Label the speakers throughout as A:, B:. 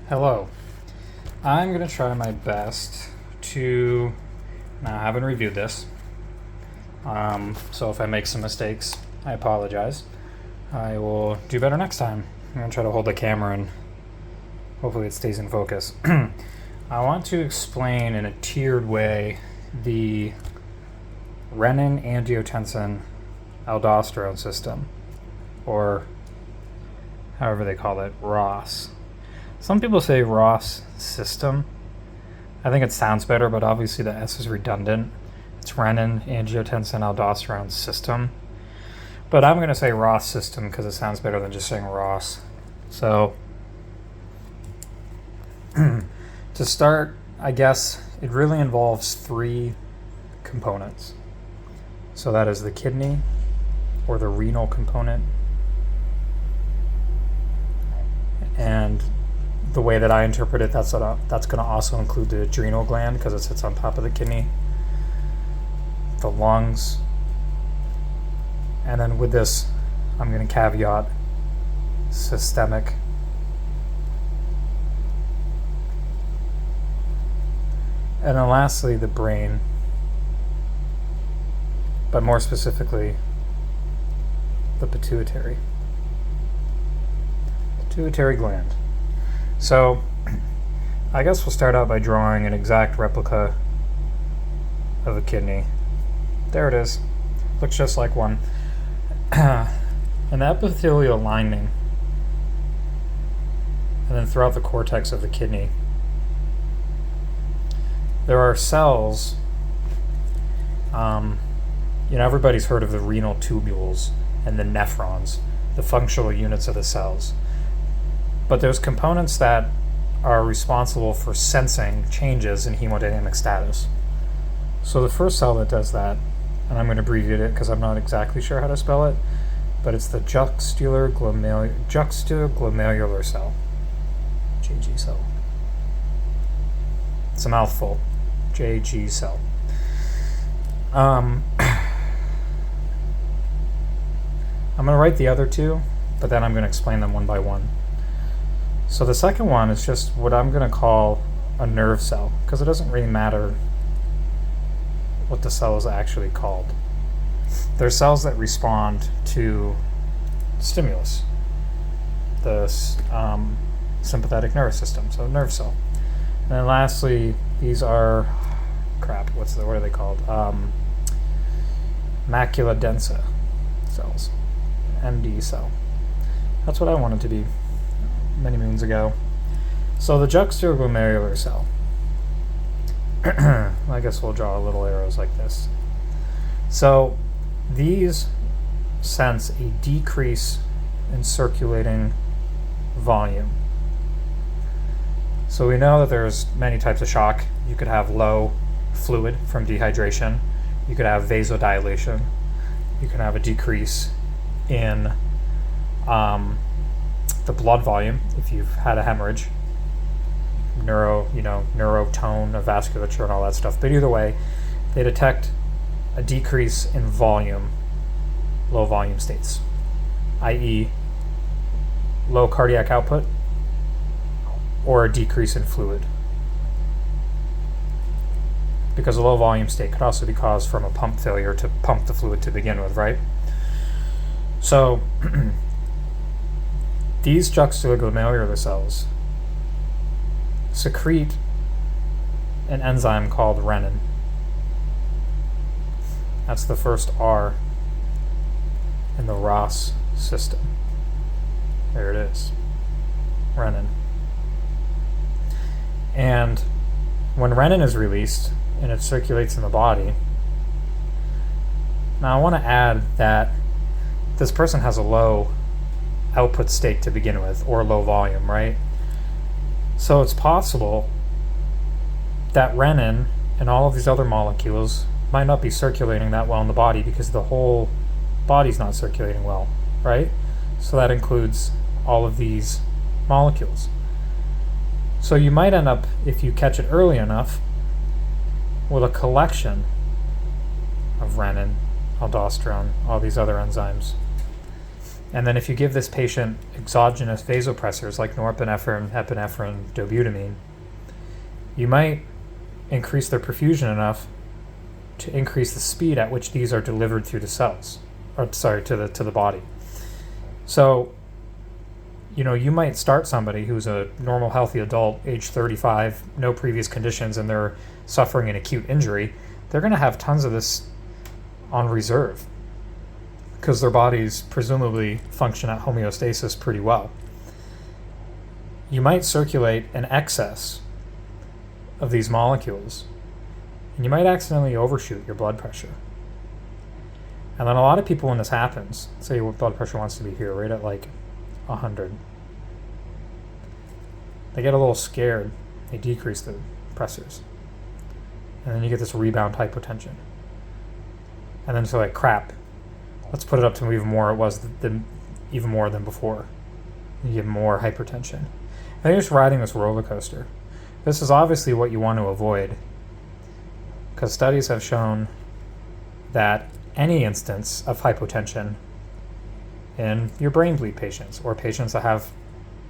A: Hello. I'm going to try my best to, now I haven't reviewed this, so if I make some mistakes, I apologize. I will do better next time. I'm going to try to hold the camera and hopefully it stays in focus. I want to explain in a tiered way the renin-angiotensin-aldosterone system, or however they call it, RAAS. Some people say RAAS system. I think it sounds better, but obviously the S is redundant. It's renin-angiotensin-aldosterone system. But I'm going to say RAAS system because it sounds better than just saying RAAS. So, to start, I guess it really involves three components. So that is the kidney, or the renal component, and the way that I interpret it, that's going to also include the adrenal gland because it sits on top of the kidney, the lungs, and then with this, I'm going to caveat systemic. And then lastly, the brain, but more specifically, the pituitary gland. So, I guess we'll start out by drawing an exact replica of a kidney. There it is. Looks just like one. An epithelial lining, and then throughout the cortex of the kidney, there are cells. Everybody's heard of the renal tubules and the nephrons, the functional units of the cells. But there's components that are responsible for sensing changes in hemodynamic status. So the first cell that does that, and I'm going to abbreviate it because I'm not exactly sure how to spell it, but it's the juxtaglomerular cell, JG cell. It's a mouthful, JG cell. I'm going to write the other two, but then I'm going to explain them one by one. So the second one is just what I'm going to call a nerve cell, because it doesn't really matter what the cell is actually called. They're cells that respond to stimulus, the sympathetic nervous system, so nerve cell. And then lastly, these are, what are they called? Macula densa cells, MD cell. That's what I wanted to be many moons ago. So the juxtaglomerular cell, I guess we'll draw little arrows like this. So these sense a decrease in circulating volume. So we know that there's many types of shock. You could have low fluid from dehydration. You could have vasodilation. You can have a decrease in the blood volume if you've had a hemorrhage, neurotone of vasculature and all that stuff. But either way, they detect a decrease in volume, low volume states, i.e. low cardiac output or a decrease in fluid. Because a low volume state could also be caused from a pump failure to pump the fluid to begin with, right? So these juxtaglomerular cells secrete an enzyme called renin. That's the first R in the RAAS system. There it is, renin. And when renin is released and it circulates in the body, now I want to add that this person has a low output state to begin with, or low volume, right? So it's possible that renin and all of these other molecules might not be circulating that well in the body because the whole body's not circulating well, right? So that includes all of these molecules. So you might end up, if you catch it early enough, with a collection of renin, aldosterone, all these other enzymes. And then if you give this patient exogenous vasopressors like norepinephrine, epinephrine, dobutamine, you might increase their perfusion enough to increase the speed at which these are delivered through the cells, or sorry, to the body. So, you might start somebody who's a normal, healthy adult, age 35, no previous conditions, and they're suffering an acute injury. They're going to have tons of this on reserve because their bodies presumably function at homeostasis pretty well. You might circulate an excess of these molecules, and you might accidentally overshoot your blood pressure. And then a lot of people, when this happens, say your blood pressure wants to be here, right at like 100, they get a little scared, they decrease the pressors, and then you get this rebound hypotension. And then it's like, crap, let's put it up to even more even more than before. You get more hypertension. And you're just riding this roller coaster. This is obviously what you want to avoid, because studies have shown that any instance of hypotension in your brain bleed patients or patients that have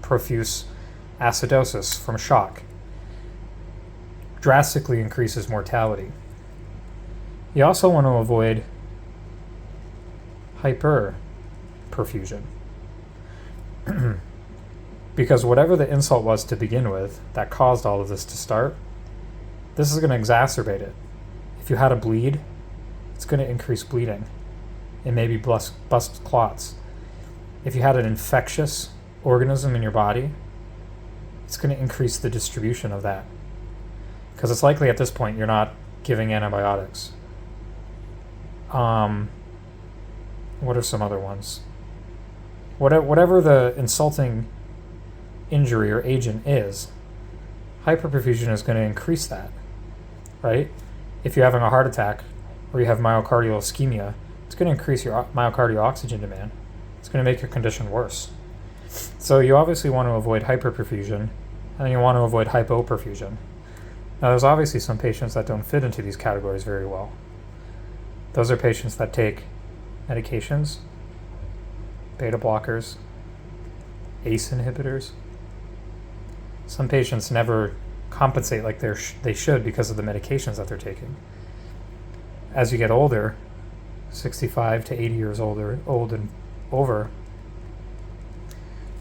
A: profuse acidosis from shock drastically increases mortality. You also want to avoid hyperperfusion because whatever the insult was to begin with that caused all of this to start, this is going to exacerbate it. If you had a bleed, it's going to increase bleeding and maybe bust clots. If you had an infectious organism in your body, it's going to increase the distribution of that, because it's likely at this point you're not giving antibiotics. What are some other ones? Whatever the insulting injury or agent is, hyperperfusion is going to increase that, right? If you're having a heart attack or you have myocardial ischemia, it's going to increase your myocardial oxygen demand. It's going to make your condition worse. So you obviously want to avoid hyperperfusion, and you want to avoid hypoperfusion. Now, there's obviously some patients that don't fit into these categories very well. Those are patients that take medications, beta blockers, ACE inhibitors. Some patients never compensate like they should because of the medications that they're taking. As you get older, 65 to 80 years old and over,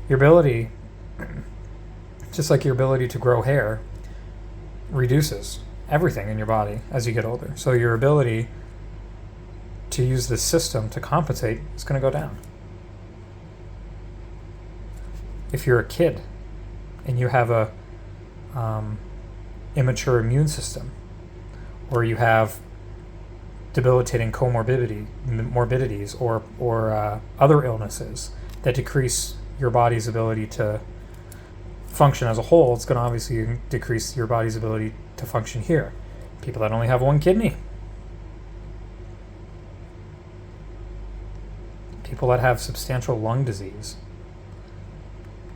A: your ability, just like your ability to grow hair, reduces everything in your body as you get older. So your ability to use this system to compensate is going to go down. If you're a kid and you have a immature immune system, or you have debilitating morbidities or other illnesses that decrease your body's ability to function as a whole, it's going to obviously decrease your body's ability to function here. People that only have one kidney, people that have substantial lung disease,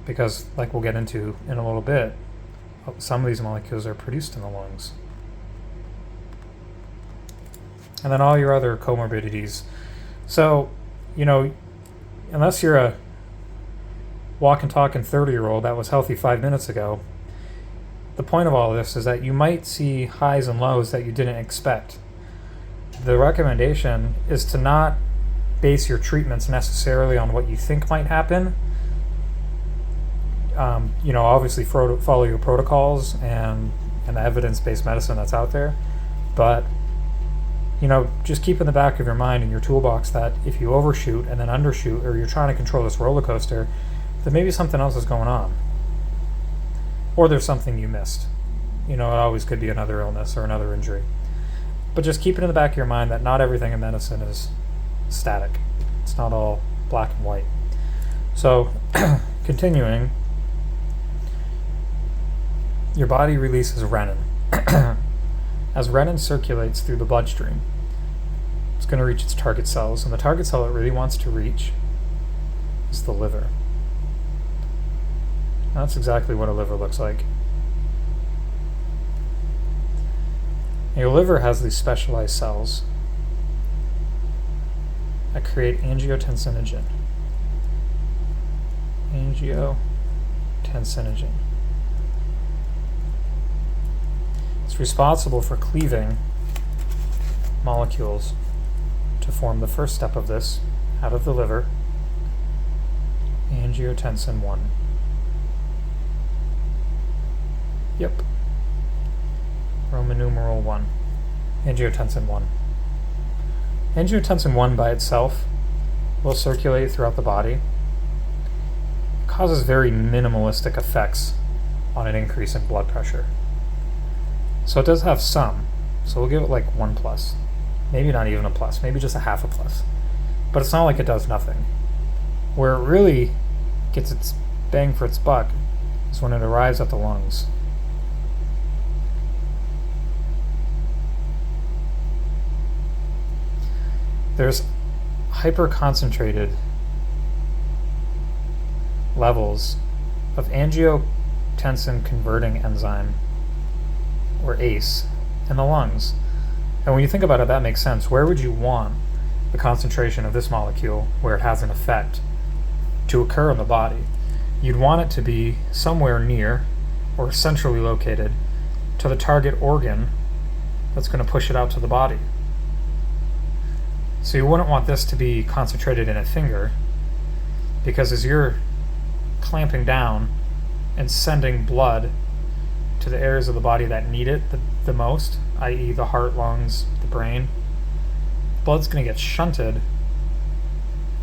A: because like we'll get into in a little bit, some of these molecules are produced in the lungs. And then all your other comorbidities. So, unless you're a walk and talking 30-year-old that was healthy 5 minutes ago, the point of all of this is that you might see highs and lows that you didn't expect. The recommendation is to not base your treatments necessarily on what you think might happen. Obviously follow your protocols and the evidence-based medicine that's out there, but just keep in the back of your mind in your toolbox that if you overshoot and then undershoot, or you're trying to control this roller coaster, then maybe something else is going on, or there's something you missed. It always could be another illness or another injury. But just keep it in the back of your mind that not everything in medicine is static. It's not all black and white. So, continuing, your body releases renin. As renin circulates through the bloodstream, it's going to reach its target cells, and the target cell it really wants to reach is the liver. That's exactly what a liver looks like. Your liver has these specialized cells that create angiotensinogen. Angiotensinogen. It's responsible for cleaving molecules to form the first step of this out of the liver, angiotensin 1. Yep. Roman numeral 1. Angiotensin 1. Angiotensin 1 by itself will circulate throughout the body. It causes very minimalistic effects on an increase in blood pressure. So it does have some. So we'll give it like 1 plus. Maybe not even a plus. Maybe just a half a plus. But it's not like it does nothing. Where it really gets its bang for its buck is when it arrives at the lungs. There's hyperconcentrated levels of angiotensin converting enzyme, or ACE, in the lungs. And when you think about it, that makes sense. Where would you want the concentration of this molecule, where it has an effect, to occur in the body? You'd want it to be somewhere near or centrally located to the target organ that's going to push it out to the body. So you wouldn't want this to be concentrated in a finger, because as you're clamping down and sending blood to the areas of the body that need it the most, i.e. the heart, lungs, the brain, blood's going to get shunted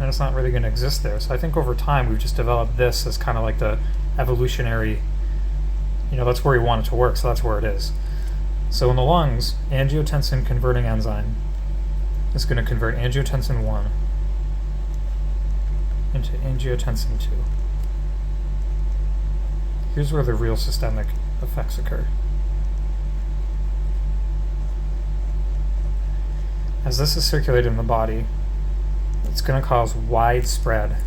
A: and it's not really going to exist there. So I think over time we've just developed this as kind of like the evolutionary, that's where we want it to work, so that's where it is. So in the lungs, angiotensin converting enzyme is going to convert angiotensin 1 into angiotensin 2. Here's where the real systemic effects occur. As this is circulated in the body, it's going to cause widespread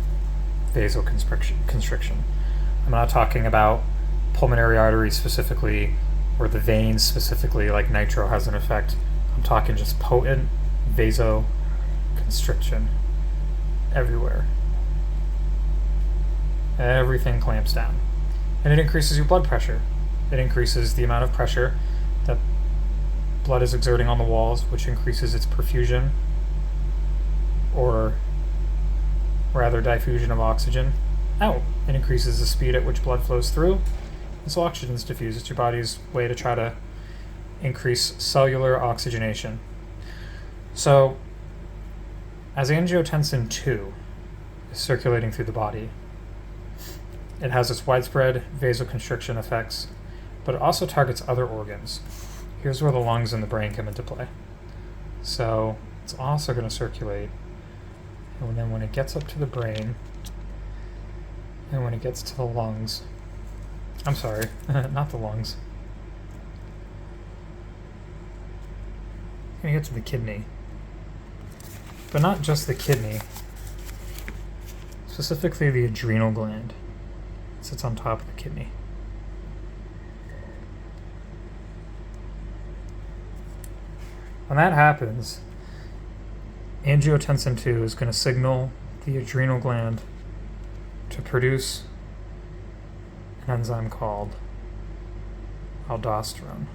A: vasoconstriction. I'm not talking about pulmonary arteries specifically, or the veins specifically, like nitro has an effect. I'm talking just potent vasoconstriction everywhere. Everything clamps down. And it increases your blood pressure. It increases the amount of pressure that blood is exerting on the walls, which increases its perfusion, or rather diffusion of oxygen out. It increases the speed at which blood flows through, and so oxygen is diffused. It's your body's way to try to increase cellular oxygenation. So, as angiotensin 2 is circulating through the body, it has its widespread vasoconstriction effects, but it also targets other organs. Here's where the lungs and the brain come into play. So, it's also going to circulate, and then when it gets up to the brain, and when it gets to the lungs, I'm sorry, not the lungs, when it gets to the kidney, but not just the kidney, specifically the adrenal gland. It sits on top of the kidney. When that happens, angiotensin 2 is going to signal the adrenal gland to produce an enzyme called aldosterone.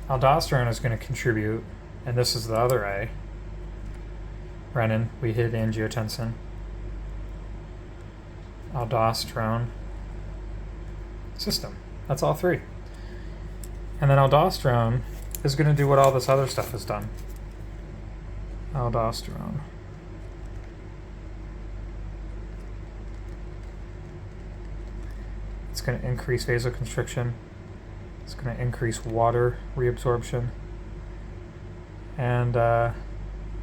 A: Aldosterone is going to contribute, and this is the other A. Renin, we hit angiotensin. Aldosterone system. That's all three. And then aldosterone is going to do what all this other stuff has done. Aldosterone. It's going to increase vasoconstriction. It's going to increase water reabsorption and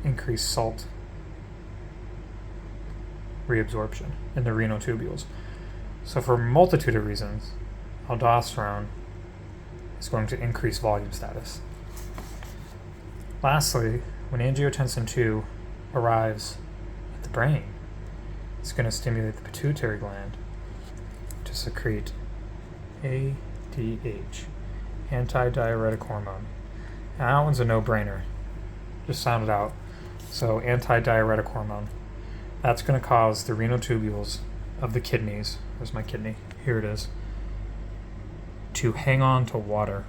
A: increase salt reabsorption in the renal tubules. So for a multitude of reasons, aldosterone is going to increase volume status. Lastly, when angiotensin 2 arrives at the brain, it's going to stimulate the pituitary gland to secrete ADH, antidiuretic hormone. Now that one's a no-brainer. Just sound it out. So antidiuretic hormone. That's going to cause the renal tubules of the kidneys, there's my kidney, here it is, to hang on to water.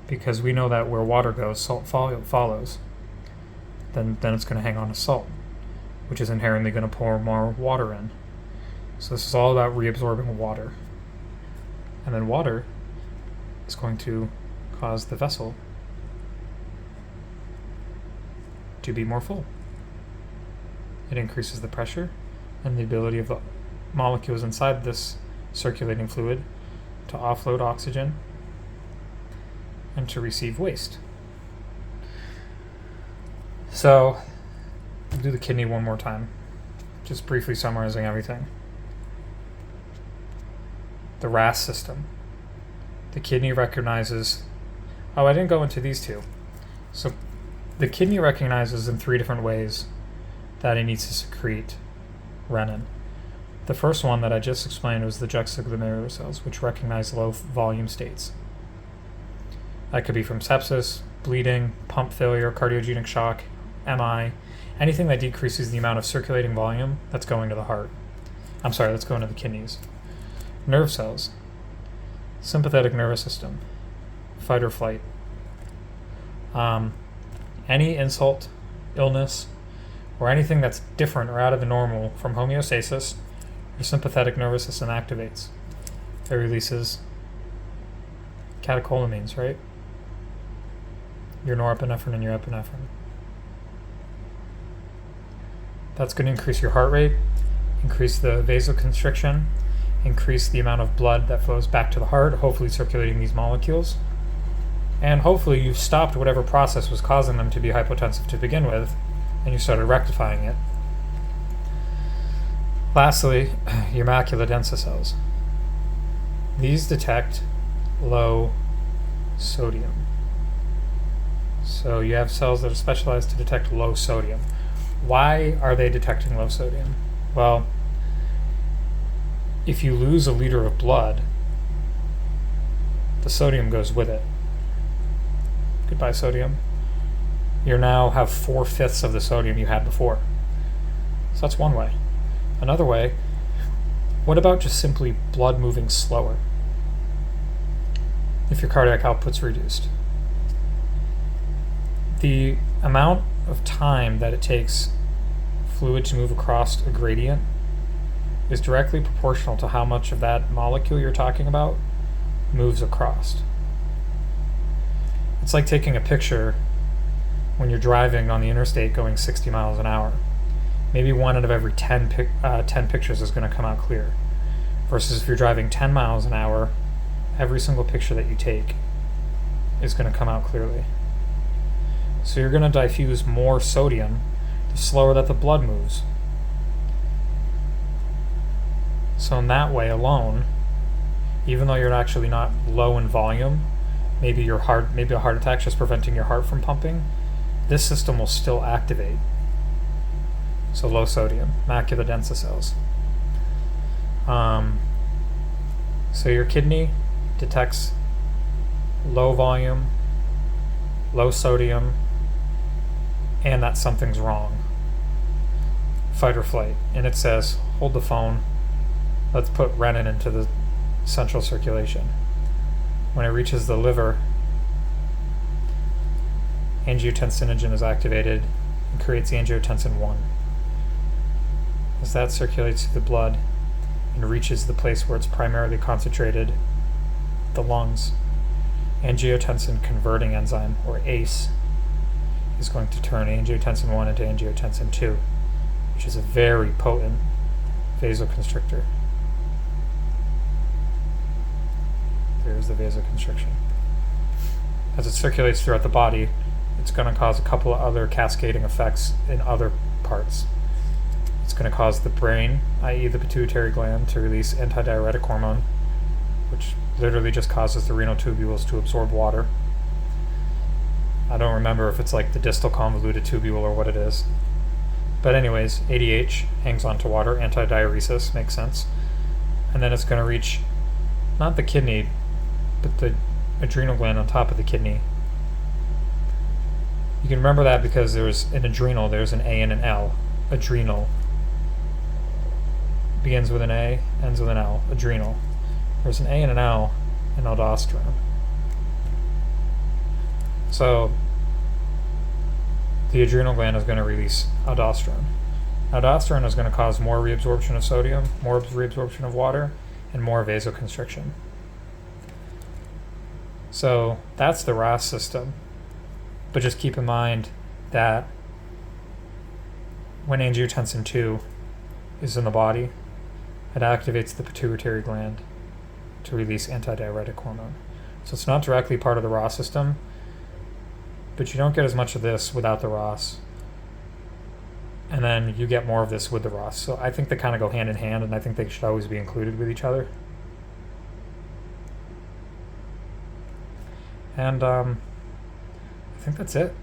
A: Because we know that where water goes, salt follows. Then it's going to hang on to salt, which is inherently going to pour more water in. So this is all about reabsorbing water. And then water is going to cause the vessel to be more full. It increases the pressure and the ability of the molecules inside this circulating fluid to offload oxygen and to receive waste. So, I'll do the kidney one more time, just briefly summarizing everything. The RAAS system. The kidney recognizes... Oh, I didn't go into these two. So, the kidney recognizes in 3 different ways that it needs to secrete renin. The first one that I just explained was the juxtaglomerular cells, which recognize low volume states. That could be from sepsis, bleeding, pump failure, cardiogenic shock, MI, anything that decreases the amount of circulating volume that's going to the heart. That's going to the kidneys. Nerve cells, sympathetic nervous system, fight or flight. Any insult, illness, or anything that's different or out of the normal from homeostasis, your sympathetic nervous system activates. It releases catecholamines, right? Your norepinephrine and your epinephrine. That's going to increase your heart rate, increase the vasoconstriction, increase the amount of blood that flows back to the heart, hopefully circulating these molecules. And hopefully you've stopped whatever process was causing them to be hypotensive to begin with, and you started rectifying it. Lastly, your macula densa cells. These detect low sodium. So you have cells that are specialized to detect low sodium. Why are they detecting low sodium? Well, if you lose a liter of blood, the sodium goes with it. Goodbye, sodium. You now have 4/5 of the sodium you had before. So that's one way. Another way, what about just simply blood moving slower? If your cardiac output's reduced. The amount of time that it takes fluid to move across a gradient is directly proportional to how much of that molecule you're talking about moves across. It's like taking a picture when you're driving on the interstate going 60 miles an hour. Maybe 1 out of every 10 pictures is going to come out clear. Versus if you're driving 10 miles an hour, every single picture that you take is going to come out clearly. So you're going to diffuse more sodium the slower that the blood moves. So in that way alone, even though you're actually not low in volume, maybe a heart attack's just preventing your heart from pumping, this system will still activate. So low sodium, macula densa cells. So your kidney detects low volume, low sodium, and that something's wrong. Fight or flight. And it says, hold the phone, let's put renin into the central circulation. When it reaches the liver, angiotensinogen is activated and creates angiotensin 1. As that circulates through the blood and reaches the place where it's primarily concentrated, the lungs, angiotensin converting enzyme, or ACE, is going to turn angiotensin 1 into angiotensin 2, which is a very potent vasoconstrictor. There's the vasoconstriction. As it circulates throughout the body, it's going to cause a couple of other cascading effects in other parts. It's going to cause the brain, i.e. the pituitary gland, to release antidiuretic hormone, which literally just causes the renal tubules to absorb water. I don't remember if it's like the distal convoluted tubule or what it is. But anyways, ADH hangs on to water, antidiuresis makes sense. And then it's going to reach not the kidney, but the adrenal gland on top of the kidney. You can remember that because there's an adrenal, there's an A and an L. Adrenal. Begins with an A, ends with an L. Adrenal. There's an A and an L in aldosterone. So the adrenal gland is going to release aldosterone. Aldosterone is going to cause more reabsorption of sodium, more reabsorption of water, and more vasoconstriction. So that's the RAAS system. But just keep in mind that when angiotensin II is in the body, it activates the pituitary gland to release antidiuretic hormone. So it's not directly part of the RAAS system, but you don't get as much of this without the RAAS. And then you get more of this with the RAAS. So I think they kind of go hand in hand, and I think they should always be included with each other. And I think that's it.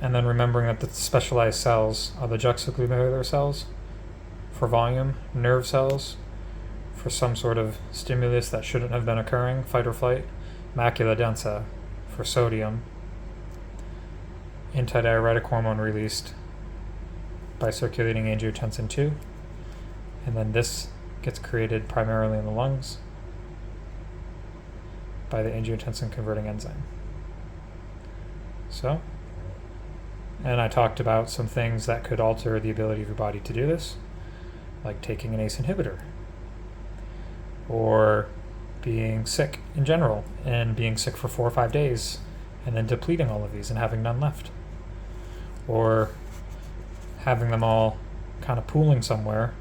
A: And then remembering that the specialized cells are the juxtaglomerular cells for volume, nerve cells for some sort of stimulus that shouldn't have been occurring, fight or flight, macula densa for sodium, antidiuretic hormone released by circulating angiotensin II, and then this gets created primarily in the lungs by the angiotensin converting enzyme. So, and I talked about some things that could alter the ability of your body to do this, like taking an ACE inhibitor, or being sick in general, and being sick for 4 or 5 days, and then depleting all of these and having none left. Or having them all kind of pooling somewhere,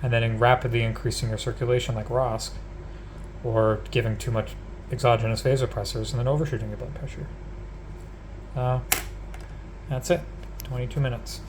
A: and then rapidly increasing your circulation like RAAS, or giving too much exogenous vasopressors and then overshooting your blood pressure. That's it. 22 minutes.